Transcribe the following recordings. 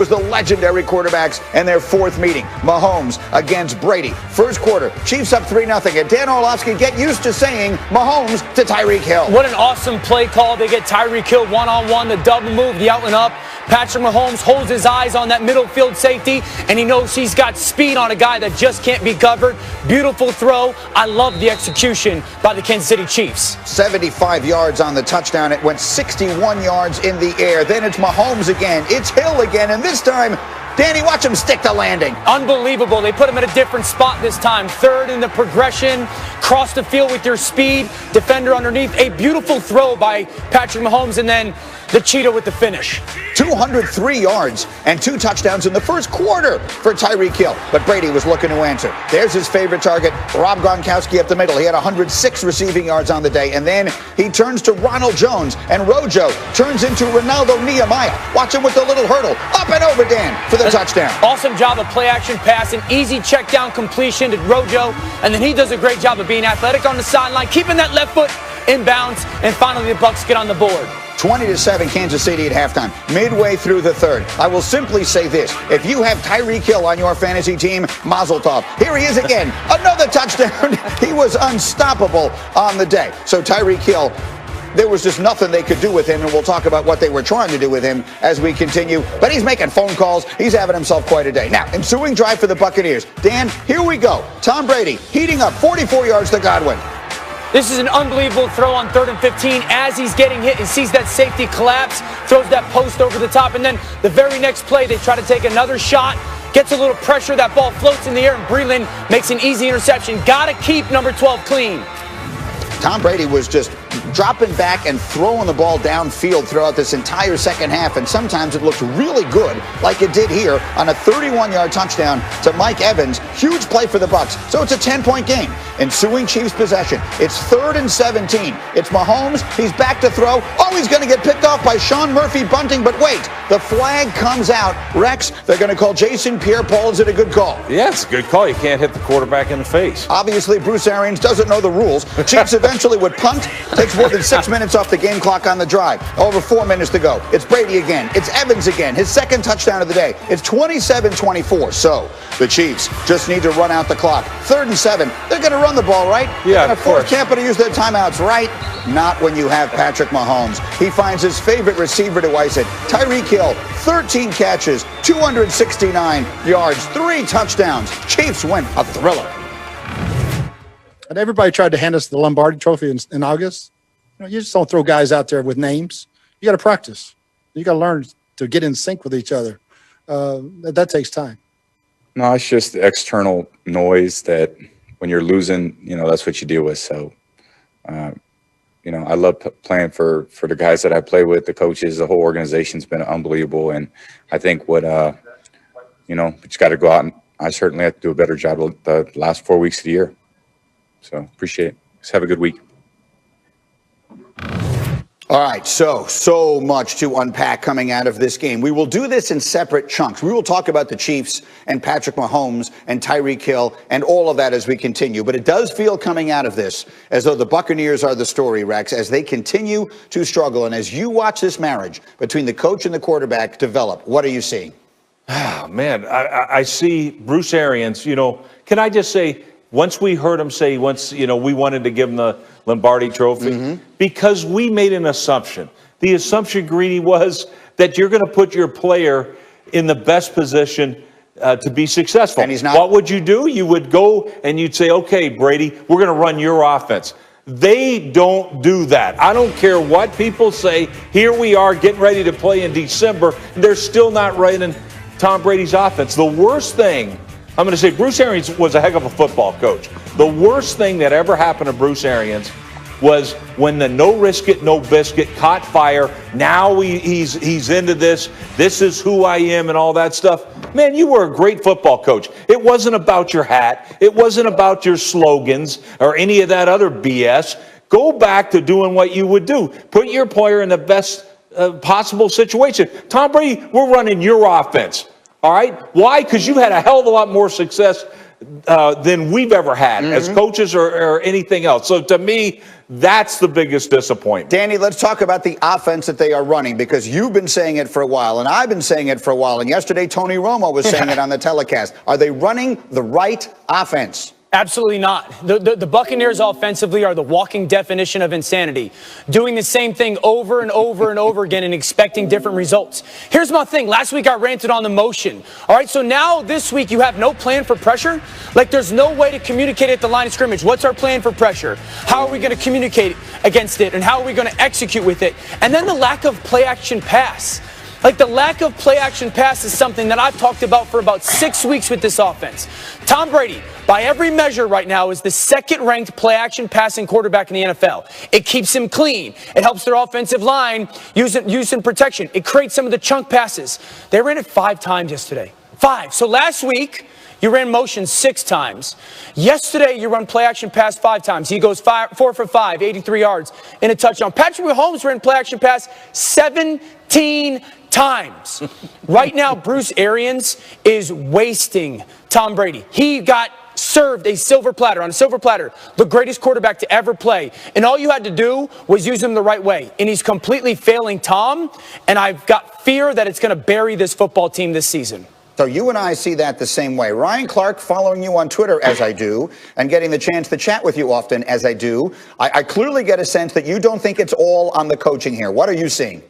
was the legendary quarterbacks in their fourth meeting. Mahomes against Brady. First quarter, Chiefs up 3-0. And Dan Orlovsky, get used to saying Mahomes to Tyreek Hill. What an awesome play call. They get Tyreek Hill one-on-one, the double move, the out and up. Patrick Mahomes holds his eyes on that middle field safety, and he knows he's got speed on a guy that just can't be covered. Beautiful throw. I love the execution by the Kansas City Chiefs. 75 yards on the touchdown. It went 61 yards in the air. Then it's Mahomes again. It's Hill again. And this time, Danny, watch him stick the landing. Unbelievable. They put him at a different spot this time. Third in the progression. Cross the field with your speed. Defender underneath. A beautiful throw by Patrick Mahomes, and then the cheetah with the finish. 203 yards and 2 touchdowns in the first quarter for Tyreek Hill. But Brady was looking to answer. There's his favorite target, Rob Gronkowski up the middle. He had 106 receiving yards on the day. And then he turns to Ronald Jones, and Rojo turns into Ronaldo Nehemiah. Watch him with the little hurdle. Up and over, Dan, for the touchdown. Awesome job of play-action pass, an easy check-down completion to Rojo. And then he does a great job of being athletic on the sideline, keeping that left foot in bounds. And finally, the Bucs get on the board. 20-7 Kansas City at halftime, midway through the third. I will simply say this. If you have Tyreek Hill on your fantasy team, mazel tov. Here he is again. Another touchdown. He was unstoppable on the day. So Tyreek Hill, there was just nothing they could do with him, and we'll talk about what they were trying to do with him as we continue. But he's making phone calls. He's having himself quite a day. Now, ensuing drive for the Buccaneers. Dan, here we go. Tom Brady heating up, 44 yards to Godwin. This is an unbelievable throw on 3rd and 15. As he's getting hit, he sees that safety collapse, throws that post over the top, and then the very next play, they try to take another shot, gets a little pressure, that ball floats in the air, and Breland makes an easy interception. Got to keep number 12 clean. Tom Brady was just dropping back and throwing the ball downfield throughout this entire second half, and sometimes it looked really good, like it did here on a 31-yard touchdown to Mike Evans. Huge play for the Bucs, so it's a 10-point game. Ensuing Chiefs possession. It's 3rd and 17. It's Mahomes. He's back to throw. Oh, he's going to get picked off by Sean Murphy bunting, but wait, the flag comes out. Rex, they're going to call Jason Pierre-Paul. Is it a good call? Yeah, it's a good call. You can't hit the quarterback in the face. Obviously, Bruce Arians doesn't know the rules. Chiefs eventually would punt. Takes more than 6 minutes off the game clock on the drive. Over 4 minutes to go. It's Brady again. It's Evans again. His second touchdown of the day. It's 27-24. So the Chiefs just need to run out the clock. 3rd and 7. They're going to run the ball, right? Yeah, They're going to force Tampa to use their timeouts, right? Not when you have Patrick Mahomes. He finds his favorite receiver to ice it. Tyreek Hill, 13 catches, 269 yards, 3 touchdowns. Chiefs win a thriller. And everybody tried to hand us the Lombardi Trophy in August. You just don't throw guys out there with names. You got to practice. You got to learn to get in sync with each other. That takes time. No, it's just the external noise that when you're losing, that's what you deal with. So, I love playing for the guys that I play with, the coaches, the whole organization's been unbelievable. And I think we just got to go out, and I certainly have to do a better job the last 4 weeks of the year. So appreciate it. Just have a good week. All right, so much to unpack coming out of this game. We will do this in separate chunks. We will talk about the Chiefs and Patrick Mahomes and Tyreek Hill and all of that as we continue. But it does feel coming out of this as though the Buccaneers are the story, Rex, as they continue to struggle. And as you watch this marriage between the coach and the quarterback develop, what are you seeing? Oh, man, I see Bruce Arians, can I just say, once we heard him say, we wanted to give him the Lombardi Trophy, because we made an assumption. The assumption, Greedy, was that you're going to put your player in the best position to be successful. And he's not. What would you do? You would go and you'd say, okay, Brady, we're going to run your offense. They don't do that. I don't care what people say. Here we are getting ready to play in December. They're still not running Tom Brady's offense. The worst thing, I'm going to say Bruce Arians was a heck of a football coach. The worst thing that ever happened to Bruce Arians was when the no risk it, no biscuit caught fire. Now he's into this. This is who I am and all that stuff. Man, you were a great football coach. It wasn't about your hat. It wasn't about your slogans or any of that other BS. Go back to doing what you would do. Put your player in the best possible situation. Tom Brady, we're running your offense. All right? Why? Because you had a hell of a lot more success than we've ever had as coaches or anything else. So to me, that's the biggest disappointment. Danny, let's talk about the offense that they are running, because you've been saying it for a while and I've been saying it for a while. And yesterday, Tony Romo was saying it on the telecast. Are they running the right offense? Absolutely not. The Buccaneers offensively are the walking definition of insanity, doing the same thing over and over and over again and expecting different results. Here's my thing. Last week I ranted on the motion. All right, so now this week you have no plan for pressure? Like, there's no way to communicate at the line of scrimmage. What's our plan for pressure? How are we going to communicate against it? And how are we going to execute with it? And then the lack of play action pass. Like, the lack of play action pass is something that I've talked about for about 6 weeks with this offense. Tom Brady, by every measure right now, is the second-ranked play action passing quarterback in the NFL. It keeps him clean. It helps their offensive line using protection. It creates some of the chunk passes. They ran it 5 times yesterday. 5. So last week, you ran motion 6 times. Yesterday, you run play action pass 5 times. He goes 4 for 5, 83 yards in a touchdown. Patrick Mahomes ran play action pass 17 times. Right now, Bruce Arians is wasting Tom Brady. He got served on a silver platter, the greatest quarterback to ever play. And all you had to do was use him the right way. And he's completely failing Tom. And I've got fear that it's going to bury this football team this season. So you and I see that the same way. Ryan Clark, following you on Twitter as I do, and getting the chance to chat with you often as I do, I clearly get a sense that you don't think it's all on the coaching here. What are you seeing?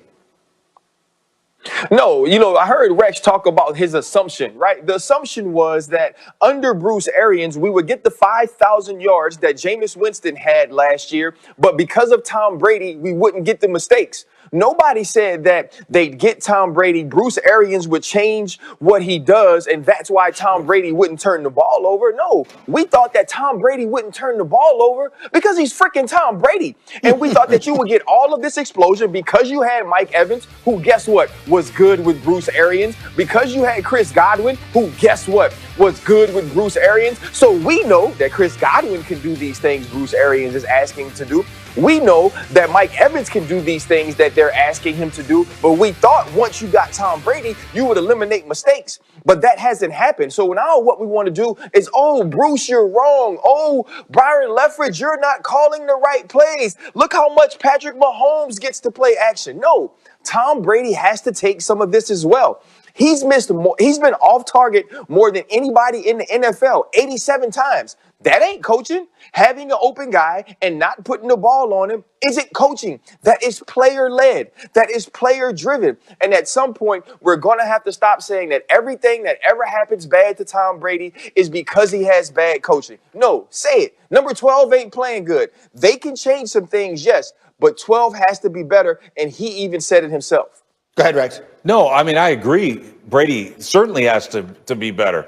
No, I heard Rex talk about his assumption, right? The assumption was that under Bruce Arians, we would get the 5,000 yards that Jameis Winston had last year, but because of Tom Brady, we wouldn't get the mistakes. Nobody said that they'd get Tom Brady. Bruce Arians would change what he does, and that's why Tom Brady wouldn't turn the ball over. No, we thought that Tom Brady wouldn't turn the ball over because he's freaking Tom Brady. And we thought that you would get all of this explosion because you had Mike Evans, who, guess what, was good with Bruce Arians. Because you had Chris Godwin, who, guess what, was good with Bruce Arians. So we know that Chris Godwin can do these things Bruce Arians is asking him to do. We know that Mike Evans can do these things that they're asking him to do, but we thought once you got Tom Brady, you would eliminate mistakes, but that hasn't happened. So now what we want to do is, oh, Bruce, you're wrong. Oh, Byron Leftwich, you're not calling the right plays. Look how much Patrick Mahomes gets to play action. No, Tom Brady has to take some of this as well. He's missed more. He's been off target more than anybody in the NFL, 87 times. That ain't coaching. Having an open guy and not putting the ball on him isn't coaching. That is player-led. That is player-driven. And at some point, we're going to have to stop saying that everything that ever happens bad to Tom Brady is because he has bad coaching. No, say it. Number 12 ain't playing good. They can change some things, yes, but 12 has to be better, and he even said it himself. Go ahead, Rex. No, I mean, I agree. Brady certainly has to be better.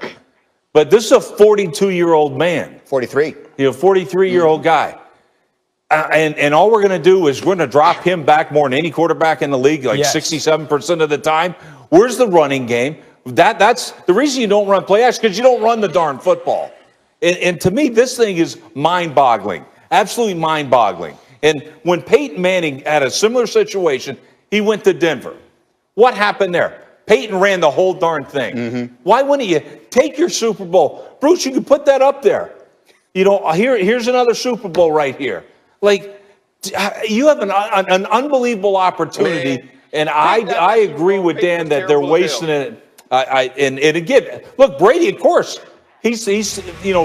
But this is a 42-year-old man. 43. He's a 43-year-old guy. And all we're going to do is we're going to drop him back more than any quarterback in the league, like 67% of the time. Where's the running game? That's the reason you don't run play action, because you don't run the darn football. And to me, this thing is mind-boggling, absolutely mind-boggling. And when Peyton Manning had a similar situation, he went to Denver. What happened there? Peyton ran the whole darn thing. Why wouldn't you take your Super Bowl? Bruce, you can put that up there. Here's another Super Bowl right here. Like, you have an unbelievable opportunity, and I agree with Dan that they're wasting it. And again, look, Brady, of course, he's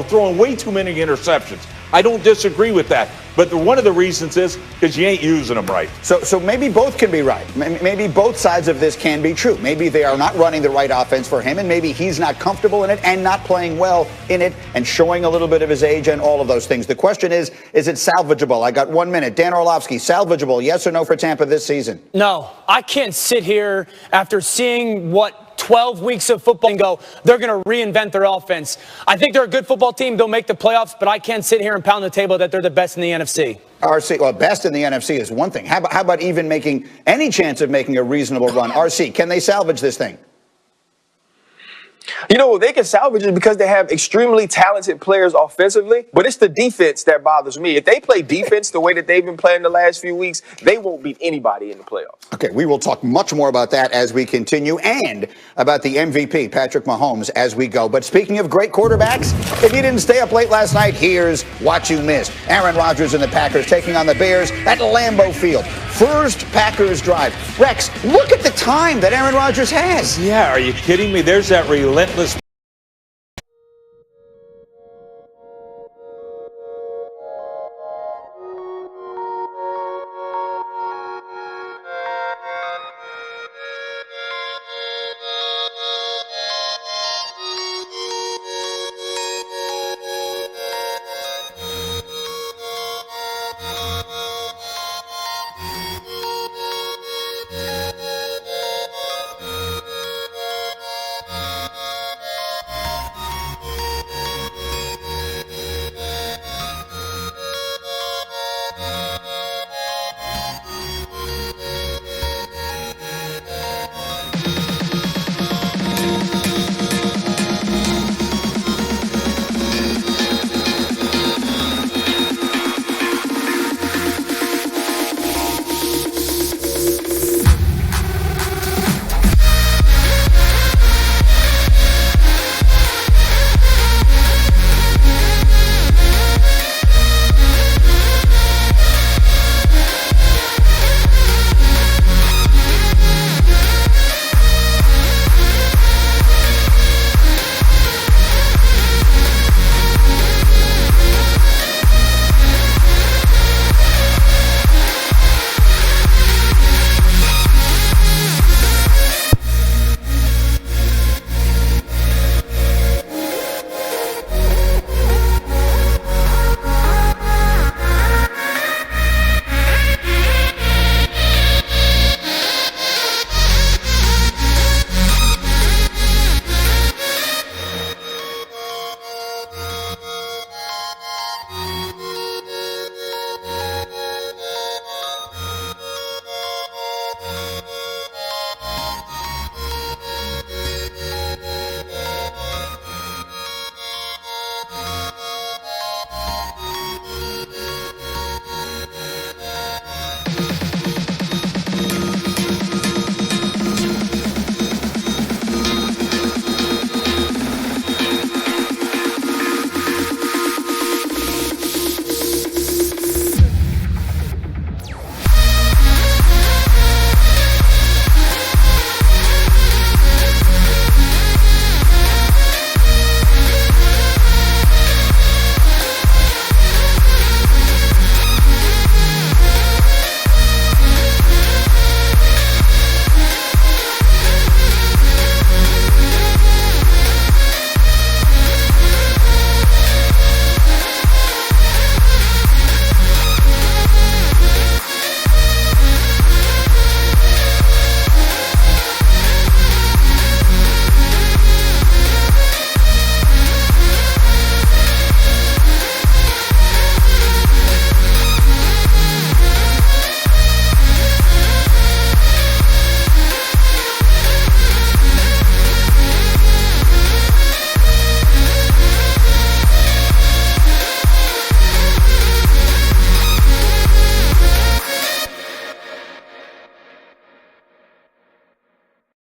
throwing way too many interceptions. I don't disagree with that. But one of the reasons is because you ain't using them right. So maybe both can be right. Maybe both sides of this can be true. Maybe they are not running the right offense for him, and maybe he's not comfortable in it and not playing well in it and showing a little bit of his age and all of those things. The question is it salvageable? I got 1 minute. Dan Orlovsky, salvageable, yes or no for Tampa this season? No, I can't sit here after seeing what 12 weeks of football and go, they're going to reinvent their offense. I think they're a good football team. They'll make the playoffs, but I can't sit here and pound the table that they're the best in the NFC. RC, well, best in the NFC is one thing. How about even making any chance of making a reasonable run? RC, can they salvage this thing? You know, they can salvage it because they have extremely talented players offensively, but it's the defense that bothers me. If they play defense the way that they've been playing the last few weeks, they won't beat anybody in the playoffs. Okay, we will talk much more about that as we continue and about the MVP, Patrick Mahomes, as we go. But speaking of great quarterbacks, if you didn't stay up late last night, here's what you missed. Aaron Rodgers and the Packers taking on the Bears at Lambeau Field. First Packers drive. Rex, look at the time that Aaron Rodgers has. Yeah, are you kidding me? There's that relentless